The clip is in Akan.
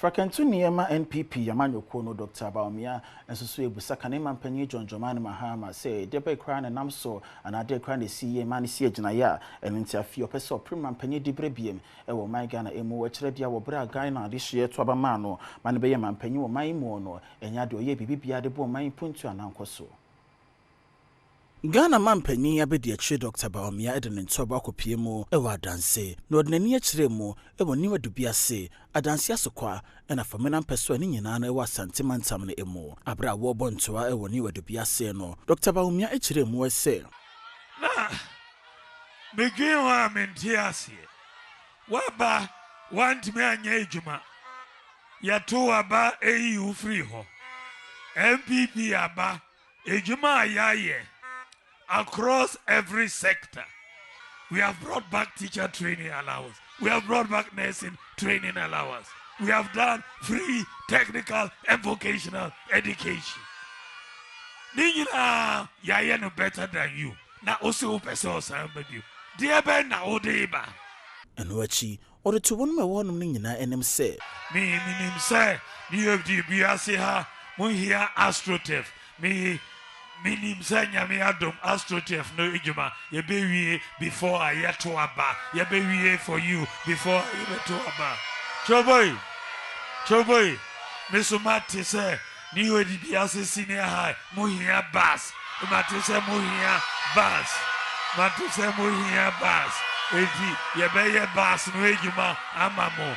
Frakentu Niema NPP Yamanyoko no Dr. Bawumia and so Busaka Neman Penny John Jomani Mahama say Debe Cran and Namso and I dare cran the CA Manisia Janaya and interfere peso Priman Penny de Brebium ewo my Ghana emo Chredia wo bra Ghana this year to Abamano Manbeya Man Penny or my mono and Yado ye bibia de bo my puntu and ankoso. Ghana man penny abedi achire Dr. Bawumia eden ntoba kopie mu ewa adanse na odnani achire mu ewo niwa dubiase adanse asokwa na famena mpeso ani nyina na ewa Asante mantam na emu abra wo bontoa ewo niwa dubiase no Dr. Bawumia achire mu ese na begin wa mentiase waba want me anya ejuma ya to aba eyi free ho MPP aba ejuma ayaye. Across every sector, we have brought back teacher training allowance. We have brought back nursing training allowance. We have done free technical and vocational education. Nina, yaya no better than you. Na also person somebody. Dear Ben na odeba. And wachi, or to one my one nina and say. Me say, you have the biase ha, muhia astrotef. Me. Minim sanya me adom astrotef no ejuma ye be before I yet to aba ye be for you before I yet to aba choboy mesomati say ni odi biase senior high mohia bas mati say mohia bas mati say mohia bas edi ye be ye bas no ejuma amamo